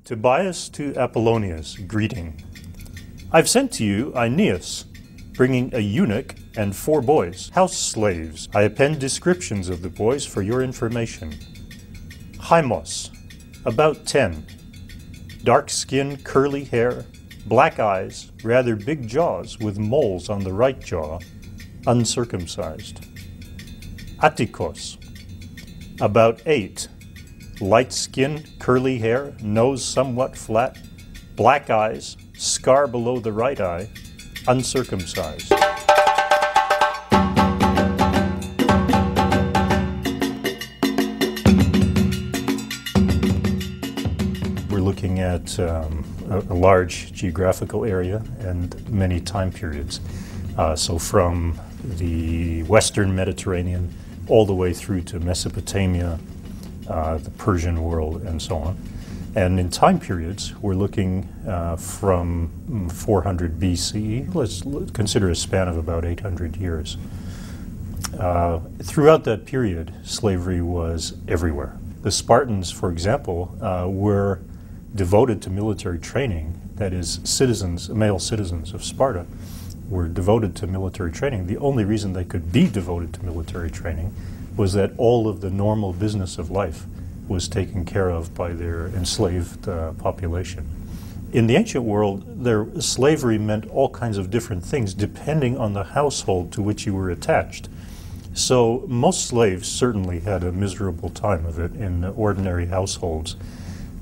Tobias to Apollonius, greeting. I've sent to you Aeneas, bringing a eunuch and 4 boys, house slaves. I append descriptions of the boys for your information. Hymos, about 10, dark skin, curly hair, black eyes, rather big jaws with moles on the right jaw, uncircumcised. Attikos, about 8, light skin, curly hair, nose somewhat flat, black eyes, scar below the right eye, uncircumcised. We're looking at a large geographical area and many time periods. So from the Western Mediterranean all the way through to Mesopotamia, the Persian world, and so on. And in time periods, we're looking from 400 BCE. Let's consider a span of about 800 years. Throughout that period, slavery was everywhere. The Spartans, for example, were devoted to military training. That is, male citizens of Sparta were devoted to military training. The only reason they could be devoted to military training was that all of the normal business of life was taken care of by their enslaved population. In the ancient world, slavery meant all kinds of different things depending on the household to which you were attached. So most slaves certainly had a miserable time of it in ordinary households.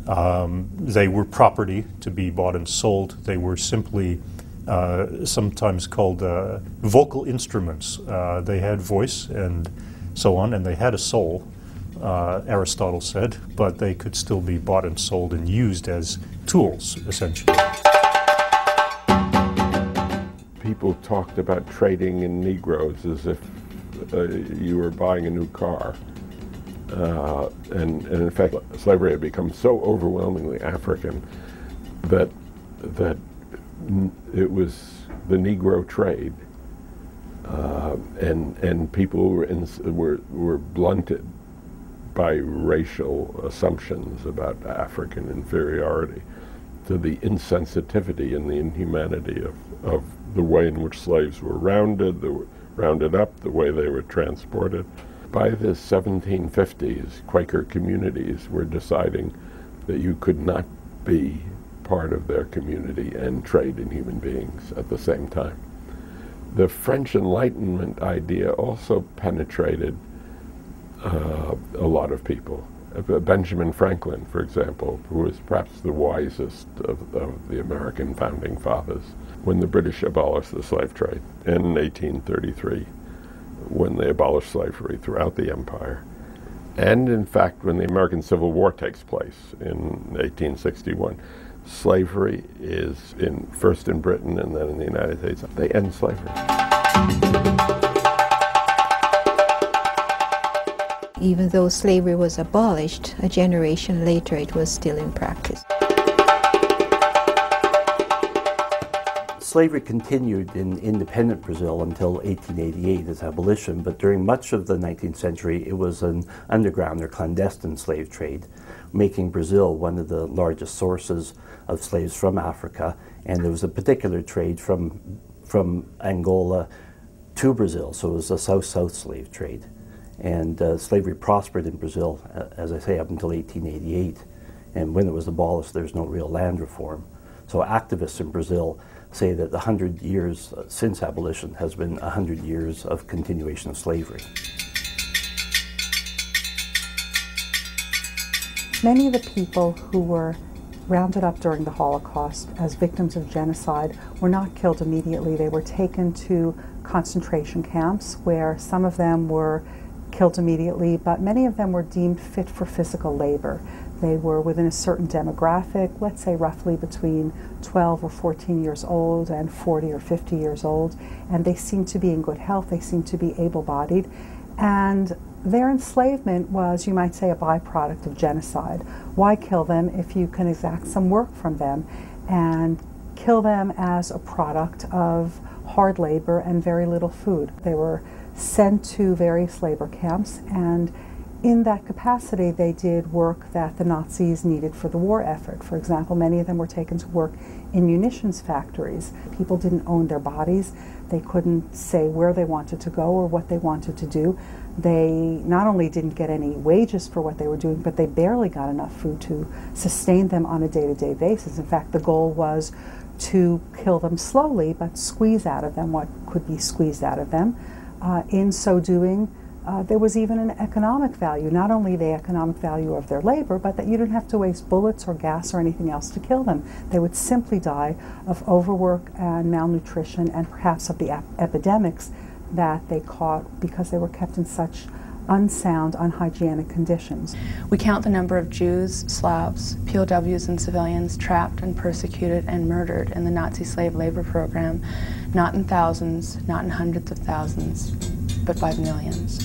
They were property to be bought and sold. They were simply sometimes called vocal instruments. They had voice and so on, and they had a soul, Aristotle said, but they could still be bought and sold and used as tools, essentially. People talked about trading in Negroes as if you were buying a new car. And in fact, slavery had become so overwhelmingly African that it was the Negro trade, and people were blunted by racial assumptions about African inferiority to the insensitivity and the inhumanity of the way in which slaves were rounded up, the way they were transported. By the 1750s, Quaker communities were deciding that you could not be part of their community and trade in human beings at the same time. The French Enlightenment idea also penetrated a lot of people. Benjamin Franklin, for example, who was perhaps the wisest of the American founding fathers, when the British abolished the slave trade in 1833, when they abolished slavery throughout the empire. And in fact, when the American Civil War takes place in 1861, slavery is first in Britain and then in the United States. They end slavery. Even though slavery was abolished, a generation later it was still in practice. Slavery continued in independent Brazil until 1888 as abolition, but during much of the 19th century it was an underground or clandestine slave trade, making Brazil one of the largest sources of slaves from Africa, and there was a particular trade from Angola to Brazil, so it was a south-south slave trade. And slavery prospered in Brazil, as I say, up until 1888, and when it was abolished there was no real land reform. So activists in Brazil say that the 100 years since abolition has been 100 years of continuation of slavery. Many of the people who were rounded up during the Holocaust as victims of genocide were not killed immediately. They were taken to concentration camps where some of them were killed immediately, but many of them were deemed fit for physical labor. They were within a certain demographic, let's say roughly between 12 or 14 years old and 40 or 50 years old, and they seemed to be in good health, they seemed to be able-bodied, and their enslavement was, you might say, a byproduct of genocide. Why kill them if you can exact some work from them and kill them as a product of hard labor and very little food? They were sent to various labor camps, and In that capacity, they did work that the Nazis needed for the war effort. For example, many of them were taken to work in munitions factories. People didn't own their bodies. They couldn't say where they wanted to go or what they wanted to do. They not only didn't get any wages for what they were doing, but they barely got enough food to sustain them on a day-to-day basis. In fact, the goal was to kill them slowly, but squeeze out of them what could be squeezed out of them. In so doing, there was even an economic value, not only the economic value of their labor, but that you didn't have to waste bullets or gas or anything else to kill them. They would simply die of overwork and malnutrition and perhaps of the epidemics that they caught because they were kept in such unsound, unhygienic conditions. We count the number of Jews, Slavs, POWs, and civilians trapped and persecuted and murdered in the Nazi slave labor program, not in thousands, not in hundreds of thousands, but by the millions.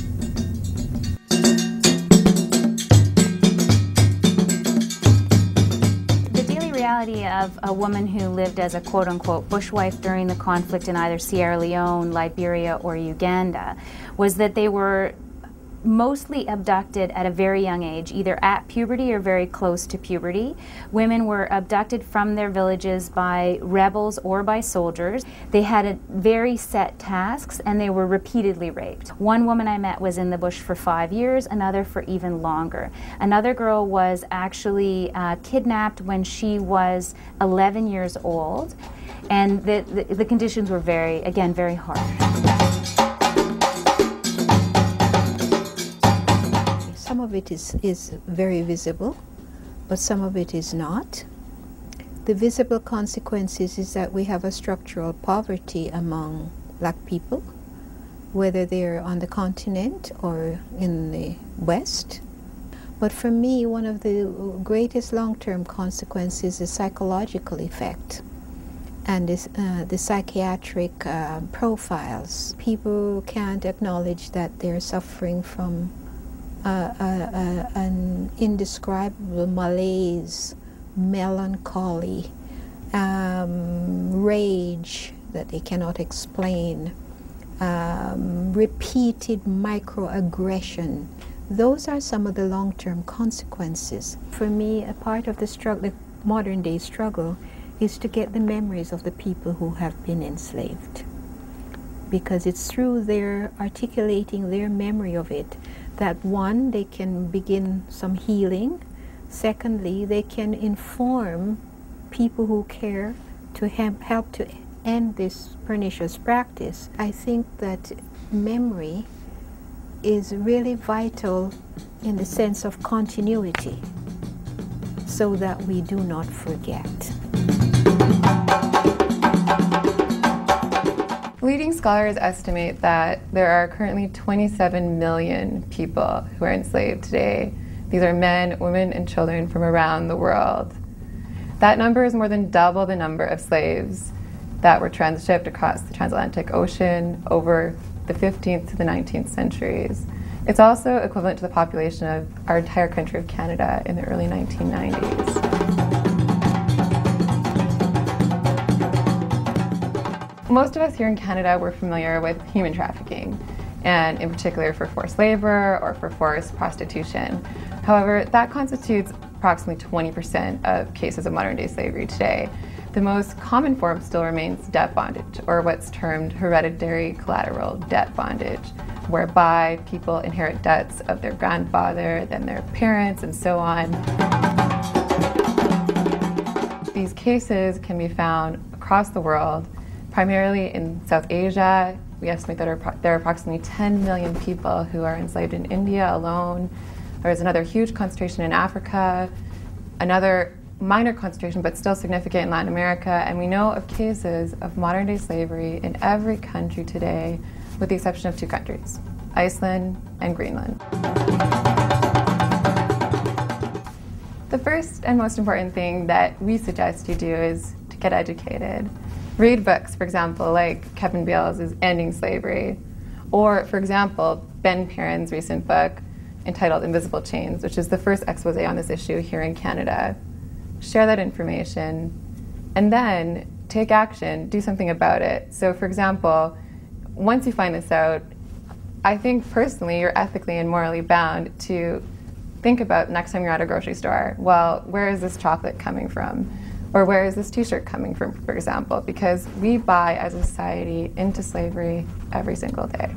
The daily reality of a woman who lived as a quote-unquote bushwife during the conflict in either Sierra Leone, Liberia, or Uganda was that they were mostly abducted at a very young age, either at puberty or very close to puberty. Women were abducted from their villages by rebels or by soldiers. They had very set tasks and they were repeatedly raped. One woman I met was in the bush for 5 years, another for even longer. Another girl was actually kidnapped when she was 11 years old, and the conditions were very harsh. Some of it is very visible, but some of it is not. The visible consequences is that we have a structural poverty among Black people, whether they're on the continent or in the West. But for me, one of the greatest long-term consequences is psychological effect and the psychiatric profiles. People can't acknowledge that they're suffering from an indescribable malaise, melancholy, rage that they cannot explain, repeated microaggression. Those are some of the long-term consequences. For me, a part of the struggle, the modern-day struggle, is to get the memories of the people who have been enslaved. Because it's through their articulating their memory of it that, one, they can begin some healing. Secondly, they can inform people who care to help to end this pernicious practice. I think that memory is really vital in the sense of continuity, so that we do not forget. Leading scholars estimate that there are currently 27 million people who are enslaved today. These are men, women, and children from around the world. That number is more than double the number of slaves that were transshipped across the transatlantic ocean over the 15th to the 19th centuries. It's also equivalent to the population of our entire country of Canada in the early 1990s. Most of us here in Canada were familiar with human trafficking, and in particular for forced labor or for forced prostitution. However, that constitutes approximately 20% of cases of modern-day slavery today. The most common form still remains debt bondage, or what's termed hereditary collateral debt bondage, whereby people inherit debts of their grandfather, then their parents, and so on. These cases can be found across the world, primarily in South Asia. We estimate that there are approximately 10 million people who are enslaved in India alone. There's another huge concentration in Africa, another minor concentration but still significant in Latin America, and we know of cases of modern-day slavery in every country today, with the exception of 2 countries, Iceland and Greenland. The first and most important thing that we suggest you do is to get educated. Read books, for example, like Kevin Bales' Ending Slavery, or, for example, Ben Perrin's recent book entitled Invisible Chains, which is the first expose on this issue here in Canada. Share that information, and then take action, do something about it. So, for example, once you find this out, I think personally you're ethically and morally bound to think about next time you're at a grocery store, well, where is this chocolate coming from? Or where is this t-shirt coming from, for example? Because we buy as a society into slavery every single day.